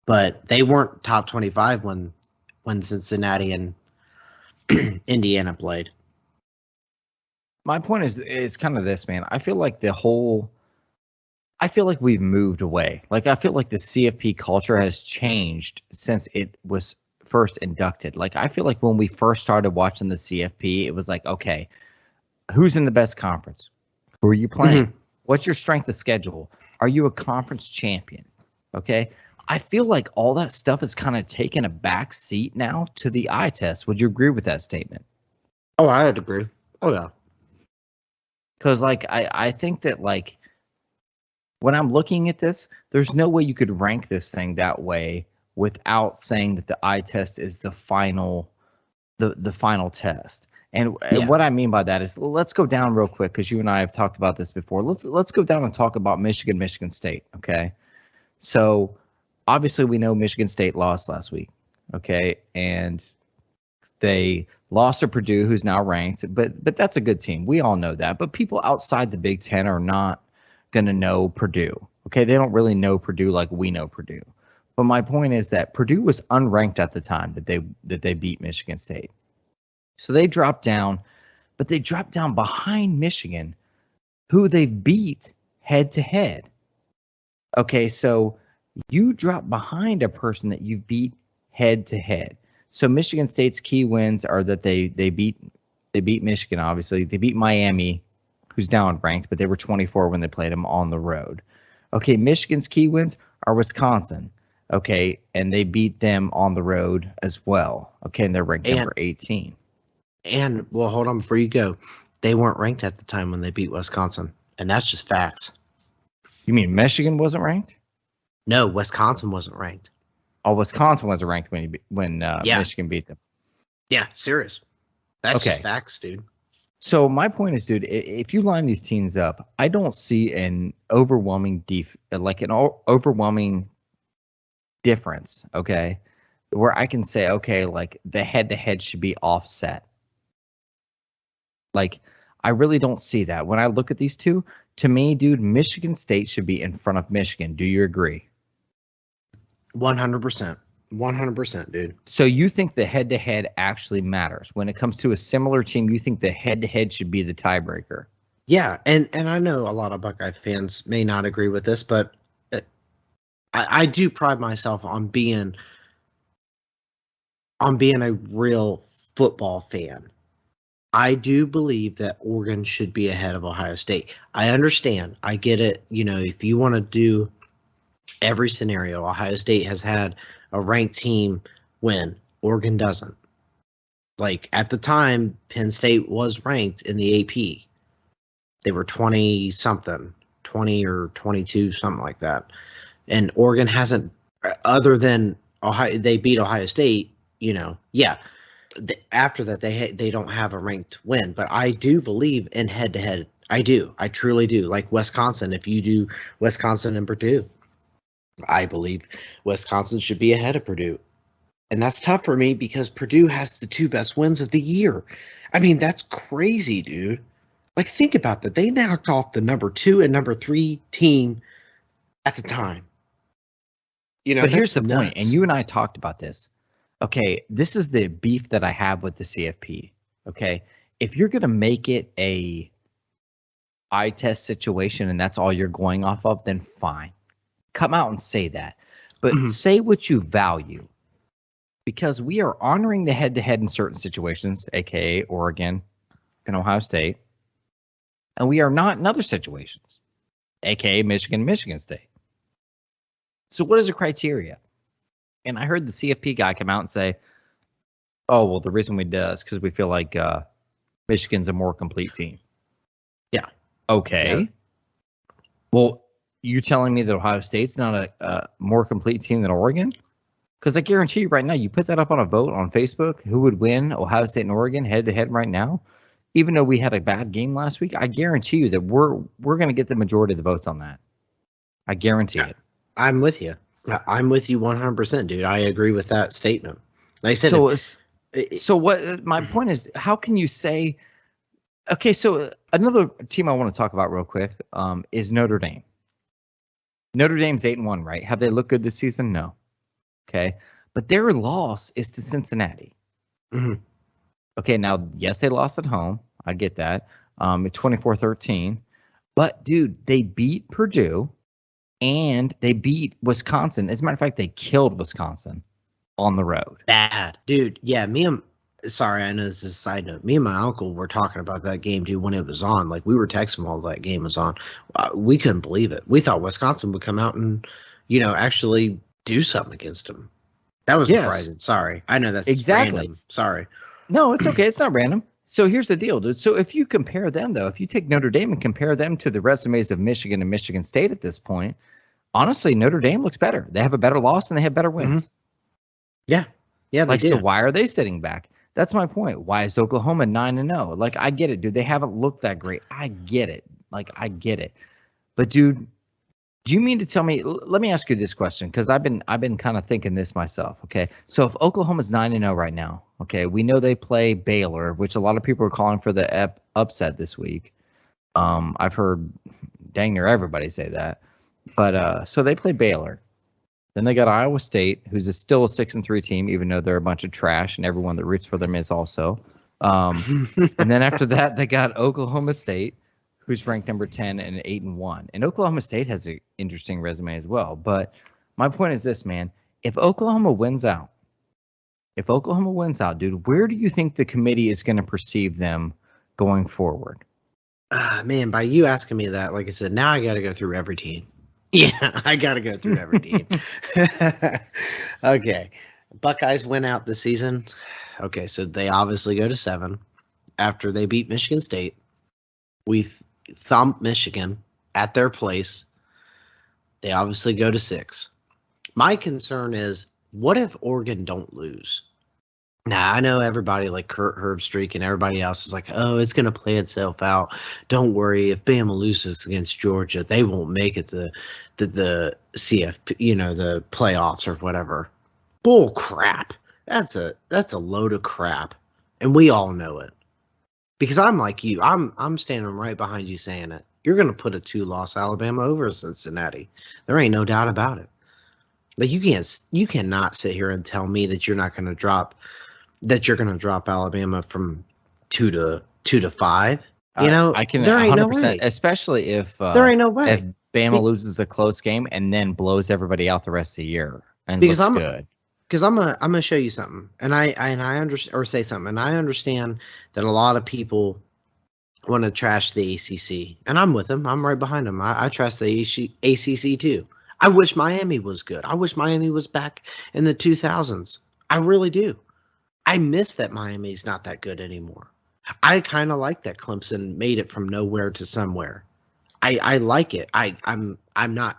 But they weren't top 25 when Cincinnati and Indiana played. My point is kind of this, man. I feel like the whole I feel like we've moved away. Like, I feel like the CFP culture has changed since it was first inducted. Like, I feel like when we first started watching the CFP, it was like, okay, who's in the best conference? Who are you playing? What's your strength of schedule? Are you a conference champion? Okay. I feel like all that stuff is kind of taking a back seat now to the eye test. Would you agree with that statement? Oh, I would agree. Oh, yeah. Because, like, I think that, like, when I'm looking at this, there's no way you could rank this thing that way without saying that the eye test is the final, the final test. And what I mean by that is, let's go down real quick because you and I have talked about this before. Let's go down and talk about Michigan State. Okay, so obviously we know Michigan State lost last week. Okay, and they lost to Purdue, who's now ranked, but that's a good team. We all know that. But people outside the Big Ten are not going to know Purdue. Okay, they don't really know Purdue like we know Purdue. But my point is that Purdue was unranked at the time that they beat Michigan State. So they dropped down, but they dropped down behind Michigan, who they've beat head to head. Okay, so you drop behind a person that you've beat head to head. So Michigan State's key wins are that they beat Michigan, obviously. They beat Miami, who's now unranked, but they were 24 when they played them on the road. Okay, Michigan's key wins are Wisconsin. Okay, and they beat them on the road as well. Okay, and they're ranked number 18. And, well, hold on before you go. They weren't ranked at the time when they beat Wisconsin, and that's just facts. You mean Michigan wasn't ranked? No, Wisconsin wasn't ranked. Oh, Wisconsin wasn't ranked when Michigan beat them. Yeah, serious. That's just facts, dude. So my point is, dude, if you line these teams up, I don't see an overwhelming overwhelming difference, okay, where I can say, okay, like the head-to-head should be offset. Like, I really don't see that. When I look at these two, to me, dude, Michigan State should be in front of Michigan. Do you agree? 100%. 100%, dude. So you think the head-to-head actually matters. When it comes to a similar team, you think the head-to-head should be the tiebreaker. Yeah, and I know a lot of Buckeye fans may not agree with this, but I do pride myself on being a real football fan. I do believe that Oregon should be ahead of Ohio State. I understand. I get it. You know, if you want to do every scenario, Ohio State has had a ranked team win. Oregon doesn't. Like, at the time, Penn State was ranked in the AP. They were 20-something, 20 or 22, something like that. And Oregon hasn't, other than Ohio, they beat Ohio State, you know, yeah. After that, they don't have a ranked win. But I do believe in head-to-head. I do. I truly do. Like Wisconsin, if you do Wisconsin and Purdue, I believe Wisconsin should be ahead of Purdue. And that's tough for me because Purdue has the 2 best wins of the year. I mean, that's crazy, dude. Like, think about that. They knocked off the number 2 and number 3 team at the time. You know, but here's the nuts. point, and you and I talked about this. Okay, this is the beef that I have with the CFP. Okay, if you're going to make it a eye test situation and that's all you're going off of, then fine. Come out and say that. But say what you value. Because we are honoring the head-to-head in certain situations, a.k.a. Oregon and Ohio State. And we are not in other situations, a.k.a. Michigan State. So what is the criteria? And I heard the CFP guy come out and say, oh, well, the reason we do is because we feel like Michigan's a more complete team. Yeah. Okay. Yeah. Well, you telling me that Ohio State's not a more complete team than Oregon? Because I guarantee you right now, you put that up on a vote on Facebook, who would win Ohio State and Oregon head-to-head right now? Even though we had a bad game last week, I guarantee you that we're going to get the majority of the votes on that. I guarantee it. I'm with you. I'm with you 100%, dude. I agree with that statement. Like I said, so what? My point is, how can you say? Okay, so another team I want to talk about real quick is Notre Dame. Notre Dame's 8-1, right? Have they looked good this season? No. Okay, but their loss is to Cincinnati. Mm-hmm. Okay, now yes, they lost at home. I get that. 24-13, but dude, they beat Purdue. and they beat Wisconsin. As a matter of fact, they killed Wisconsin on the road. Bad, dude. Yeah, sorry, I know this is a side note. Me and my uncle were talking about that game, dude, when it was on. Like, we were texting while that game was on. We couldn't believe it. We thought Wisconsin would come out and, actually do something against them. That was surprising. Sorry. I know that's exactly random. Sorry. No, it's okay. It's not random. So here's the deal, dude. So if you compare them, though, if you take Notre Dame and compare them to the resumes of Michigan and Michigan State at this point, honestly, Notre Dame looks better. They have a better loss and they have better wins. Mm-hmm. Yeah. Yeah, they do. So why are they sitting back? That's my point. Why is Oklahoma 9-0? Like, I get it, dude. They haven't looked that great. I get it. I get it. But, dude, do you mean to tell me? Let me ask you this question, because I've been kind of thinking this myself. Okay, so if Oklahoma's 9-0 right now, okay, we know they play Baylor, which a lot of people are calling for the upset this week. I've heard dang near everybody say that. But so they play Baylor. Then they got Iowa State, who's still a 6-3 team, even though they're a bunch of trash, and everyone that roots for them is also. And then after that, they got Oklahoma State, who's ranked number 10 and 8-1. And Oklahoma State has an interesting resume as well. But my point is this, man. If Oklahoma wins out, dude, where do you think the committee is going to perceive them going forward? Man, by you asking me that, like I said, now I got to go through every team. Yeah, I got to go through every team. Okay. Buckeyes win out this season. Okay, so they obviously go to 7 after they beat Michigan State. We thump Michigan at their place. They obviously go to 6. My concern is, what if Oregon don't lose? Now, I know everybody like Kurt Herbstreit and everybody else is like, oh, it's going to play itself out. Don't worry. If Bama loses against Georgia, they won't make it to the CFP, the playoffs or whatever. Bull crap. That's a load of crap. And we all know it. Because I'm like you. I'm standing right behind you saying it. You're going to put a 2-loss Alabama over Cincinnati. There ain't no doubt about it. Like, you cannot sit here and tell me that you're going to drop Alabama from 2 to 5. I can there ain't 100%, no way. Especially if there ain't no way. If Bama loses a close game and then blows everybody out the rest of the year and looks good. Because I'm gonna show you something, and I understand, or say something, and I understand that a lot of people want to trash the ACC, and I'm with them. I'm right behind them. I trash the ACC too. I wish Miami was good. I wish Miami was back in the 2000s. I really do. I miss that Miami's not that good anymore. I kind of like that Clemson made it from nowhere to somewhere. I like it. I'm not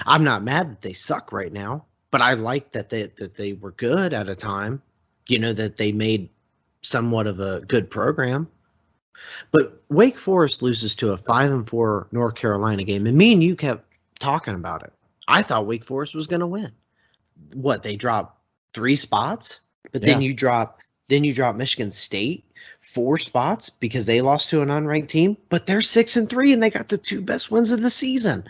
I'm not mad that they suck right now, but I like that they were good at a time. That they made somewhat of a good program. But Wake Forest loses to a 5-4 North Carolina game, and me and you kept talking about it. I thought Wake Forest was going to win. What, they dropped 3 spots? But then you drop Michigan State 4 spots because they lost to an unranked team. But they're 6-3 and they got the 2 best wins of the season.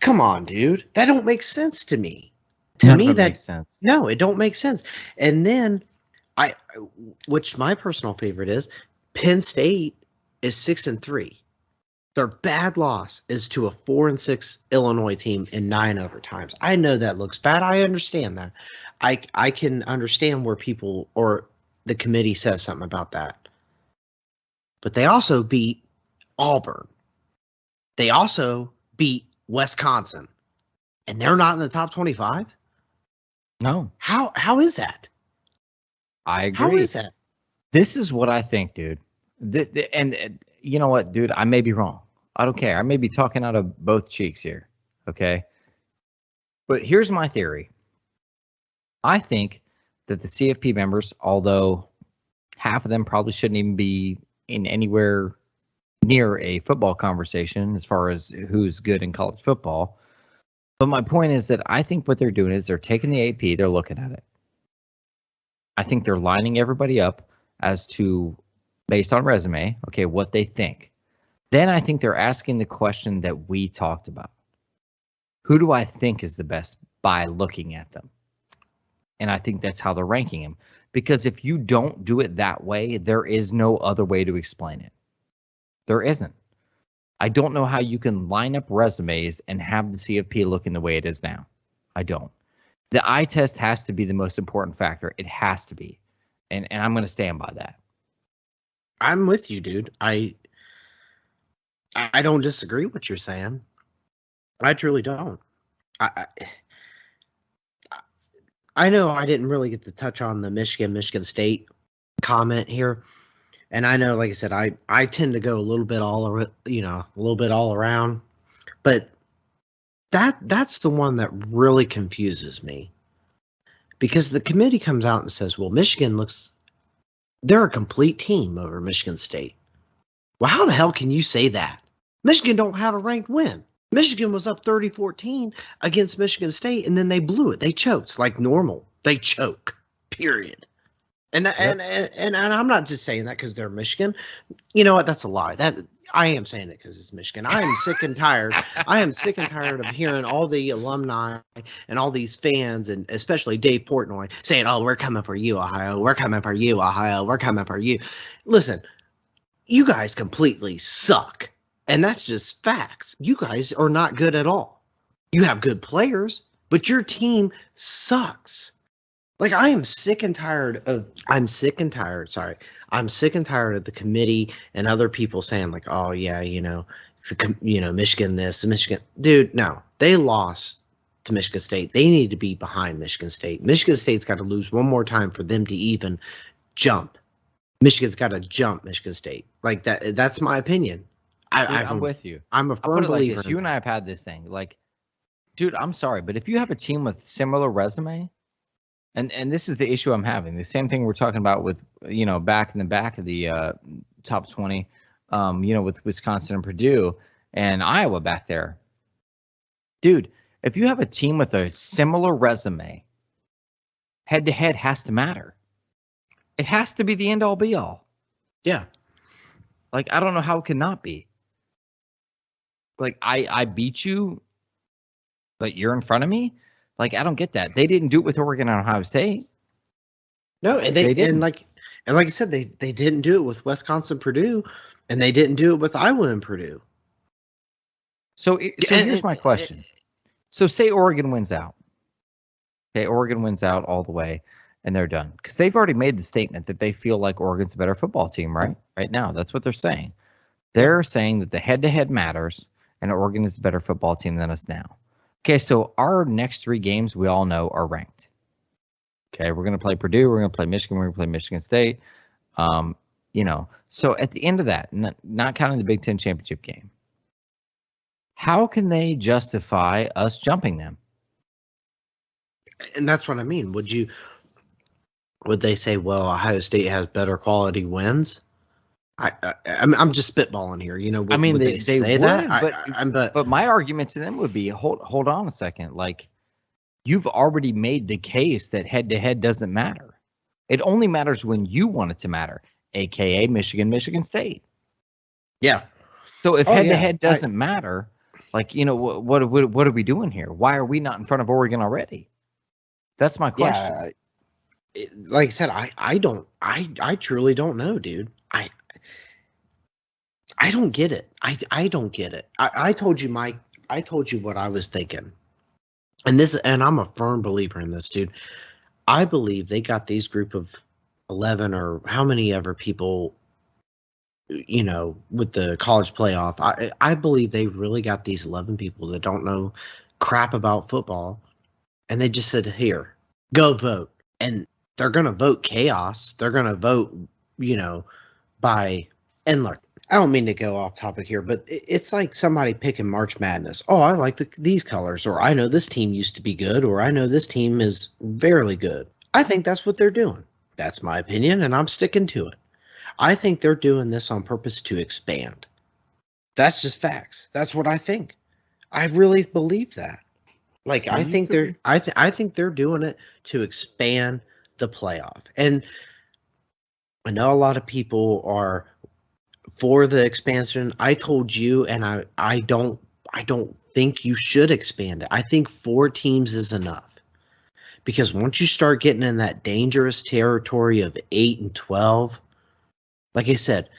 Come on, dude. That don't make sense to me. To me, that makes sense. No, it don't make sense. And then which my personal favorite is, Penn State is 6-3. Their bad loss is to a 4-6 Illinois team in 9 overtimes. I know that looks bad. I understand that. I can understand where people or the committee says something about that. But they also beat Auburn. They also beat Wisconsin. And they're not in the top 25? No. How is that? I agree. How is that? This is what I think, dude. And you know what, dude? I may be wrong. I don't care. I may be talking out of both cheeks here. Okay. But here's my theory. I think that the CFP members, although half of them probably shouldn't even be in anywhere near a football conversation as far as who's good in college football. But my point is that I think what they're doing is they're taking the AP, they're looking at it. I think they're lining everybody up as to, based on resume, okay, what they think. Then I think they're asking the question that we talked about. Who do I think is the best by looking at them? And I think that's how they're ranking him. Because if you don't do it that way, there is no other way to explain it. There isn't. I don't know how you can line up resumes and have the CFP looking the way it is now. I don't. The eye test has to be the most important factor. It has to be. And I'm going to stand by that. I'm with you, dude. I don't disagree with what you're saying. I truly don't. I know I didn't really get to touch on the Michigan State comment here. And I know, like I said, I tend to go a little bit all around, but that's the one that really confuses me, because the committee comes out and says, well, they're a complete team over Michigan State. Well, how the hell can you say that? Michigan don't have a ranked win. Michigan was up 30-14 against Michigan State, and then they blew it. They choked like normal. They choke, period. And I'm not just saying that because they're Michigan. You know what? That's a lie. That I am saying it because it's Michigan. I am sick and tired. I am sick and tired of hearing all the alumni and all these fans, and especially Dave Portnoy, saying, "Oh, we're coming for you, Ohio. We're coming for you, Ohio. We're coming for you." Listen, you guys completely suck, and that's just facts. You guys are not good at all. You have good players, but your team sucks. Like, I'm sick and tired of the committee and other people saying, like, oh yeah, Michigan this, Michigan. Dude, no. They lost to Michigan State. They need to be behind Michigan State. Michigan State's got to lose one more time for them to even jump. Michigan's got to jump Michigan State. Like that's my opinion. I'm with you. I'm a firm believer. Like, you and I have had this thing. Like, dude, I'm sorry, but if you have a team with similar resume, and this is the issue I'm having. The same thing we're talking about with, back in the back of the top 20, with Wisconsin and Purdue and Iowa back there. Dude, if you have a team with a similar resume, head-to-head has to matter. It has to be the end-all, be-all. Yeah. Like, I don't know how it can not be. Like, I beat you, but you're in front of me? Like, I don't get that. They didn't do it with Oregon and Ohio State. No, and they didn't. And like I said, they didn't do it with Wisconsin, Purdue, and they didn't do it with Iowa and Purdue. So here's my question. So say Oregon wins out. Okay, Oregon wins out all the way, and they're done. Because they've already made the statement that they feel like Oregon's a better football team, right? Right now, that's what they're saying. They're saying that the head-to-head matters, and Oregon is a better football team than us now. Okay, so our next 3 games, we all know, are ranked. Okay, we're going to play Purdue, we're going to play Michigan, we're going to play Michigan State. So at the end of that, not counting the Big Ten championship game, how can they justify us jumping them? And that's what I mean. Would they say, well, Ohio State has better quality wins? I'm just spitballing here. Would they say would, that? But my argument to them would be, hold on a second. Like, you've already made the case that head-to-head doesn't matter. It only matters when you want it to matter, a.k.a. Michigan State. Yeah. So if head-to-head doesn't matter, like, what are we doing here? Why are we not in front of Oregon already? That's my question. Yeah, like I said, I truly don't know, dude. I don't get it. I don't get it. I told you what I was thinking. And I'm a firm believer in this, dude. I believe they got these group of 11 or how many ever people, with the college playoff. I believe they really got these 11 people that don't know crap about football. And they just said, here, go vote. And they're going to vote chaos. They're going to vote, by, and look, I don't mean to go off topic here, but it's like somebody picking March Madness. Oh, I like these colors, or I know this team used to be good, or I know this team is very good. I think that's what they're doing. That's my opinion, and I'm sticking to it. I think they're doing this on purpose to expand. That's just facts. That's what I think. I really believe that. Like, I think they're doing it to expand the playoff. And I know a lot of people are for the expansion. I told you, and I don't think you should expand it. I think 4 teams is enough. Because once you start getting in that dangerous territory of 8 and 12, like I said,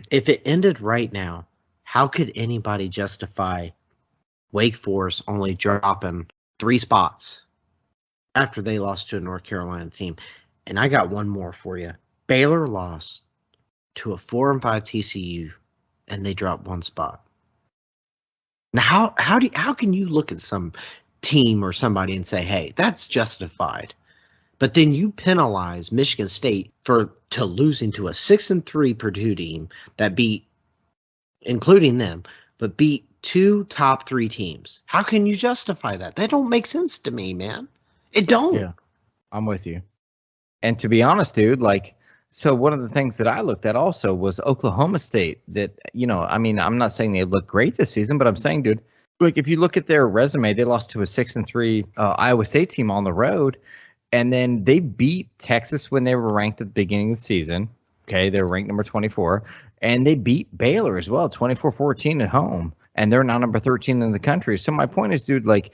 if it ended right now, how could anybody justify Wake Forest only dropping 3 spots after they lost to a North Carolina team? And I got one more for you. Baylor lost to a 4-5 TCU, and they dropped 1 spot. Now, how can you look at some team or somebody and say, "Hey, that's justified," but then you penalize Michigan State to losing to a 6-3 Purdue team that beat, including them, but beat 2 top 3 teams? How can you justify that? That don't make sense to me, man. It don't. Yeah, I'm with you. And to be honest, dude, like, so one of the things that I looked at also was Oklahoma State. That, I mean, I'm not saying they look great this season, but I'm saying, dude, like, if you look at their resume, they lost to a 6-3 Iowa State team on the road, and then they beat Texas when they were ranked at the beginning of the season. Okay, they were ranked number 24, and they beat Baylor as well, 24-14 at home, and they're now number 13 in the country. So my point is, dude, like,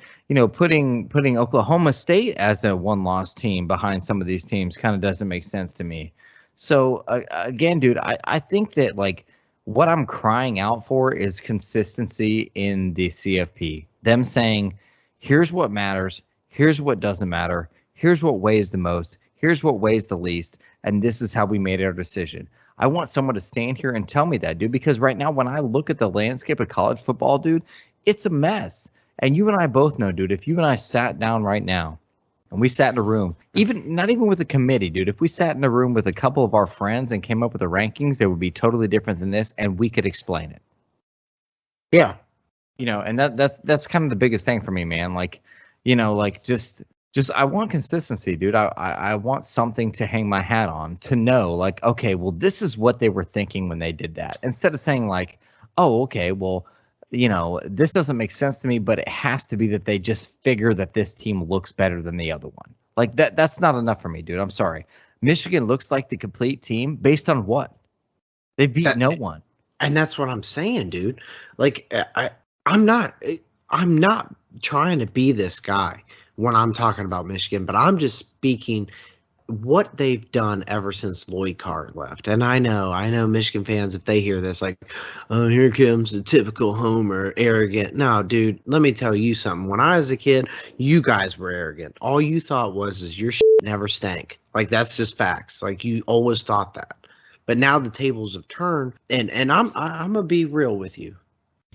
putting Oklahoma State as a one-loss team behind some of these teams kind of doesn't make sense to me. So again, dude, I think that, like, what I'm crying out for is consistency in the CFP. Them saying, here's what matters, here's what doesn't matter, here's what weighs the most, here's what weighs the least, and this is how we made our decision. I want someone to stand here and tell me that, dude, because right now when I look at the landscape of college football, dude, it's a mess. And you and I both know, dude, if you and I sat down right now and we sat in a room, not even with a committee, dude, if we sat in a room with a couple of our friends and came up with the rankings, it would be totally different than this, and we could explain it. Yeah. And that's kind of the biggest thing for me, man. Like, like just I want consistency, dude. I want something to hang my hat on, to know, like, okay, well, this is what they were thinking when they did that. Instead of saying, like, oh, okay, well, this doesn't make sense to me, but it has to be that they just figure that this team looks better than the other one. Like, that's not enough for me, dude. I'm sorry. Michigan looks like the complete team based on what? They beat no one. And that's what I'm saying, dude. Like, I'm not trying to be this guy when I'm talking about Michigan, but I'm just speaking what they've done ever since Lloyd Carr left. And I know Michigan fans, if they hear this, like, oh, here comes the typical homer, arrogant. No, dude, let me tell you something. When I was a kid, you guys were arrogant. All you thought is your shit never stank. Like, that's just facts. Like, you always thought that. But now the tables have turned, and I'm gonna be real with you.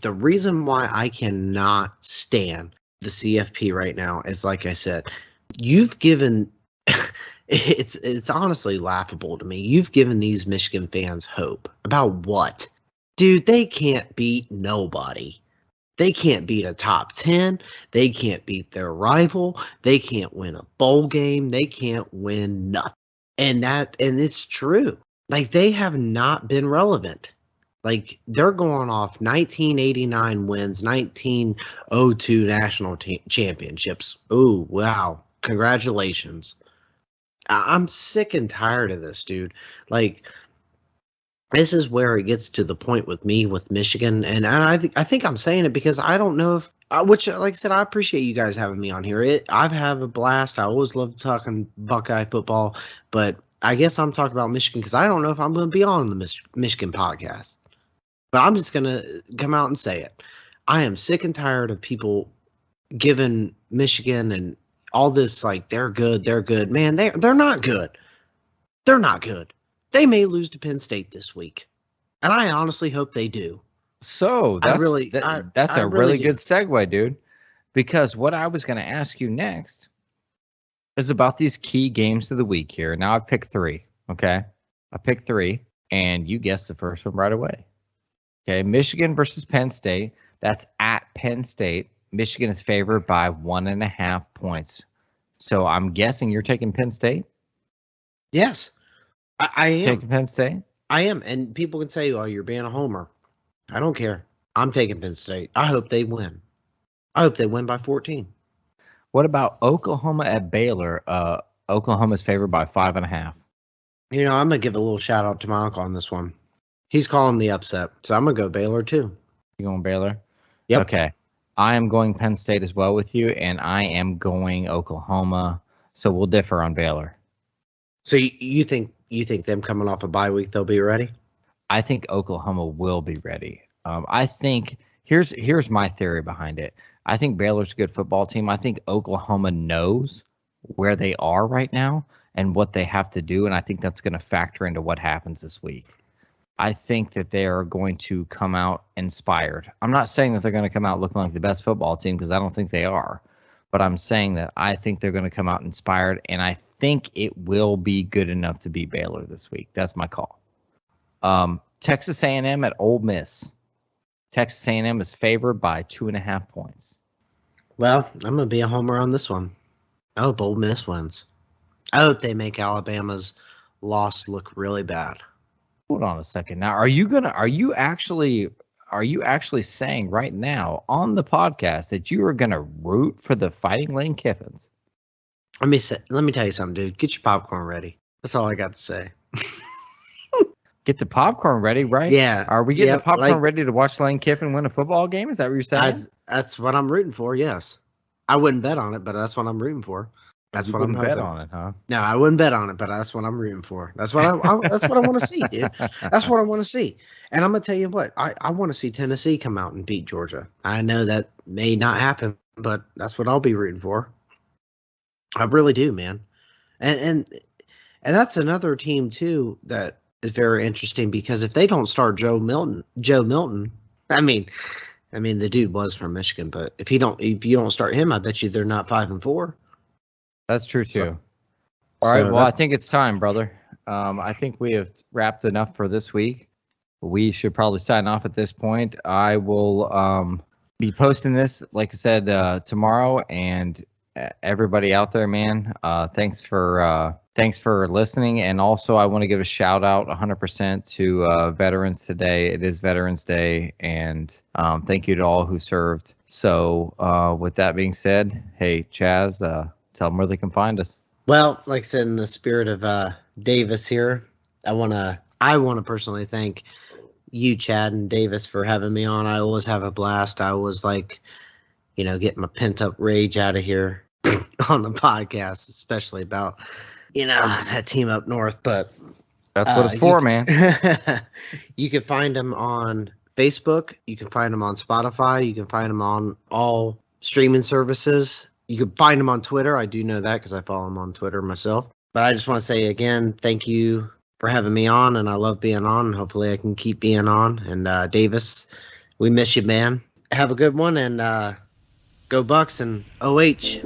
The reason why I cannot stand the CFP right now is, like I said, you've given it's honestly laughable to me. You've given these Michigan fans hope. About what? Dude, they can't beat nobody. They can't beat a top 10. They can't beat their rival. They can't win a bowl game. They can't win nothing. And it's true. Like, they have not been relevant. Like, they're going off 1989 wins, 1902 national championships. Ooh, wow. Congratulations. I'm sick and tired of this, dude. Like, this is where it gets to the point with me with Michigan. And I think I'm saying it because I don't know if, which, like I said, I appreciate you guys having me on here. I've had a blast. I always love talking Buckeye football, but I guess I'm talking about Michigan because I don't know if I'm going to be on the Michigan podcast. But I'm just going to come out and say it. I am sick and tired of people giving Michigan and all this, like, they're good. Man, they're not good. They're not good. They may lose to Penn State this week. And I honestly hope they do. So that's a really good segue, dude. Because what I was going to ask you next is about these key games of the week here. Now I've picked 3, okay? I picked 3, and you guessed the first one right away. Okay, Michigan versus Penn State. That's at Penn State. Michigan is favored by 1.5 points. So I'm guessing you're taking Penn State? Yes, I am. Taking Penn State? I am. And people can say, oh, you're being a homer. I don't care. I'm taking Penn State. I hope they win. I hope they win by 14. What about Oklahoma at Baylor? Oklahoma's favored by 5.5. I'm going to give a little shout out to my uncle on this one. He's calling the upset. So I'm going to go Baylor too. You going Baylor? Yep. Okay. I am going Penn State as well with you, and I am going Oklahoma. So we'll differ on Baylor. So you think them coming off a bye week, they'll be ready? I think Oklahoma will be ready. I think here's my theory behind it. I think Baylor's a good football team. I think Oklahoma knows where they are right now and what they have to do, and I think that's going to factor into what happens this week. I think that they are going to come out inspired. I'm not saying that they're going to come out looking like the best football team because I don't think they are, but I'm saying that I think they're going to come out inspired, and I think it will be good enough to beat Baylor this week. That's my call. Texas A&M at Ole Miss. Texas A&M is favored by 2.5 points. Well, I'm gonna be a homer on this one. I hope Ole Miss wins. I hope they make Alabama's loss look really bad. Hold on a second. Now, are you actually saying right now on the podcast that you are gonna root for the Fighting Lane Kiffins? Let me tell you something, dude. Get your popcorn ready. That's all I got to say. Get the popcorn ready, right? Yeah. Are we getting the popcorn ready to watch Lane Kiffin win a football game? Is that what you're saying? That's what I'm rooting for. Yes. I wouldn't bet on it, but that's what I'm rooting for. That's what I'm hoping. Bet on it, huh? No, I wouldn't bet on it, but that's what I'm rooting for. That's what that's what I want to see, dude. That's what I want to see. And I'm gonna tell you what, I want to see Tennessee come out and beat Georgia. I know that may not happen, but that's what I'll be rooting for. I really do, man. And that's another team too that is very interesting because if they don't start Joe Milton, I mean the dude was from Michigan, but if you don't start him, I bet you they're not 5-4. That's true too. All right, well, I think it's time, brother. I think we have wrapped enough for this week. We should probably sign off at this point. I will be posting this, like I said, tomorrow. And everybody out there, man, thanks for listening. And also, I want to give a shout out 100% to veterans today. It is Veterans Day, and thank you to all who served. So, with that being said, hey, Chaz, tell them where they can find us. Well, like I said, in the spirit of Davis here, I wanna personally thank you, Chad and Davis, for having me on. I always have a blast. I always get my pent up rage out of here on the podcast, especially about that team up north. But that's what it's for, man. You can find them on Facebook. You can find them on Spotify. You can find them on all streaming services. You can find them on Twitter. I do know that because I follow them on Twitter myself. But I just want to say again, thank you for having me on, and I love being on, and hopefully I can keep being on. And Davis, we miss you, man. Have a good one, and go Bucks and OH.